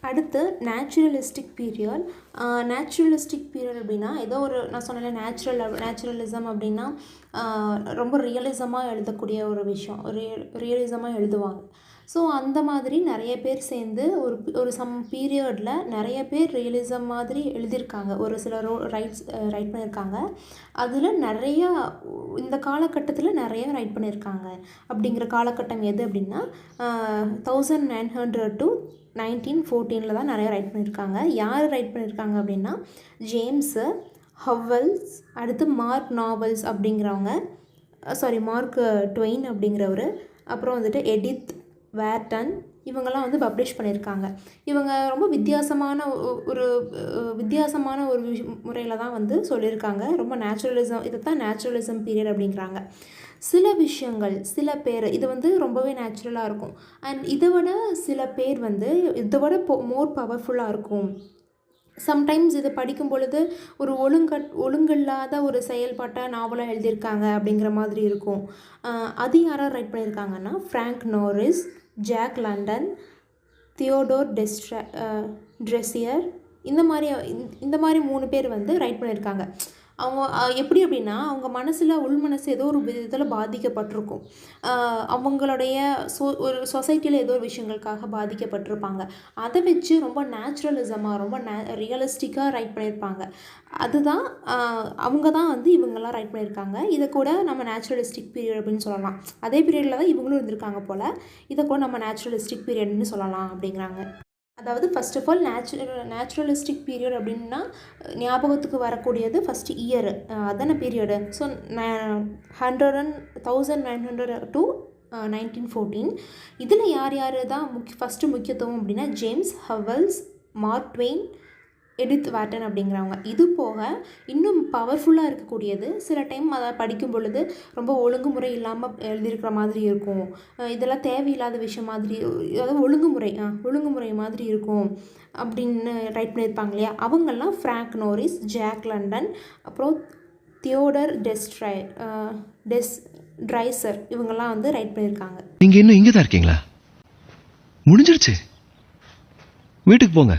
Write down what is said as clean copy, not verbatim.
அடுத்து naturalistic period. Naturalistic period அப்படின்னா ஏதோ ஒரு நான் சொன்னேன்ல நேச்சுரலிசம் அப்படின்னா ரொம்ப ரியலிசமாக எழுதக்கூடிய ஒரு விஷயம், ரியலிசமாக எழுதுவாங்க. ஸோ அந்த மாதிரி நிறைய பேர் சேர்ந்து ஒரு சம் பீரியடில் நிறைய பேர் ரியலிசம் மாதிரி எழுதியிருக்காங்க. ஒரு சில ரைட் பண்ணியிருக்காங்க. அதில் நிறையா இந்த காலகட்டத்தில் நிறைய ரைட் பண்ணியிருக்காங்க. அப்படிங்கிற காலகட்டம் எது அப்படின்னா 1900 to 1914 தான் நிறையா ரைட் பண்ணியிருக்காங்க. யார் ரைட் பண்ணியிருக்காங்க அப்படின்னா ஜேம்ஸு, ஹவ்வல்ஸ், அடுத்து மார்க் நாவல்ஸ் அப்படிங்கிறவங்க, மார்க் ட்வெயின் அப்படிங்கிறவர், அப்புறம் வந்துட்டு எடித் வேர்டன், இவங்கெல்லாம் வந்து பப்ளிஷ் பண்ணியிருக்காங்க. இவங்க ரொம்ப வித்தியாசமான ஒரு முறையில் தான் வந்து சொல்லியிருக்காங்க. ரொம்ப நேச்சுரலிசம், இதை தான் நேச்சுரலிசம் பீரியட் அப்படிங்கிறாங்க. சில விஷயங்கள் சில பேர் இது வந்து ரொம்பவே நேச்சுரலாக இருக்கும். அண்ட் இதை விட சில பேர் வந்து இதை விட மோர் பவர்ஃபுல்லாக இருக்கும். சம்டைம்ஸ் இது படிக்கும் பொழுது ஒரு ஒழுங்கில்லாத ஒரு செயல்பாட்டை நாவலாக எழுதியிருக்காங்க அப்படிங்கிற மாதிரி இருக்கும். அது யாராவது ரைட் பண்ணியிருக்காங்கன்னா Frank Norris, Jack London, Theodore Dreiser, இந்த மாதிரி 3 பேர் வந்து ரைட் பண்ணியிருக்காங்க. அவங்க எப்படி அப்படின்னா அவங்க உள் மனசு ஏதோ ஒரு விதத்தில் பாதிக்கப்பட்டிருக்கும். அவங்களுடைய ஒரு சொசைட்டியில் ஏதோ ஒரு விஷயங்களுக்காக பாதிக்கப்பட்டிருப்பாங்க. அதை வச்சு ரொம்ப நேச்சுரலிசமாக ரொம்ப ரியலிஸ்டிக்காக ரைட் பண்ணியிருப்பாங்க. அதுதான் அவங்க தான் வந்து இவங்கெல்லாம் ரைட் பண்ணியிருக்காங்க. இதை கூட நம்ம நேச்சுரலிஸ்டிக் பீரியட் அப்படின்னு சொல்லலாம். அதே பீரியடில் தான் இவங்களும் இருந்திருக்காங்க போல். இதை கூட நம்ம நேச்சுரலிஸ்டிக் பீரியட்னு சொல்லலாம் அப்படிங்கிறாங்க. அதாவது first of all naturalistic period அப்படின்னா ஞாபகத்துக்கு வரக்கூடியது ஃபஸ்ட்டு இயரு, அதான பீரியடு. So 1900 to 1914. இதில் யார் தான் ஃபஸ்ட்டு முக்கியத்துவம் அப்படின்னா James, Howells, Mark Twain, Edith Wharton அப்படிங்கிறவங்க. இது போக இன்னும் பவர்ஃபுல்லாக இருக்கக்கூடியது சில டைம் அதை படிக்கும் பொழுது ரொம்ப ஒழுங்குமுறை இல்லாமல் எழுதியிருக்கிற மாதிரி இருக்கும். இதெல்லாம் தேவையில்லாத விஷயம் மாதிரி, அதாவது ஒழுங்குமுறை மாதிரி இருக்கும் அப்படின்னு ரைட் பண்ணியிருப்பாங்க இல்லையா. அவங்கெல்லாம் ஃப்ராங்க் நாரிஸ், ஜாக் லண்டன், அப்புறம் தியோடர் ட்ரைசர், இவங்கெல்லாம் வந்து ரைட் பண்ணியிருக்காங்க. நீங்கள் இன்னும் இங்கே தான் இருக்கீங்களா? முடிஞ்சிருச்சு, வீட்டுக்கு போங்க.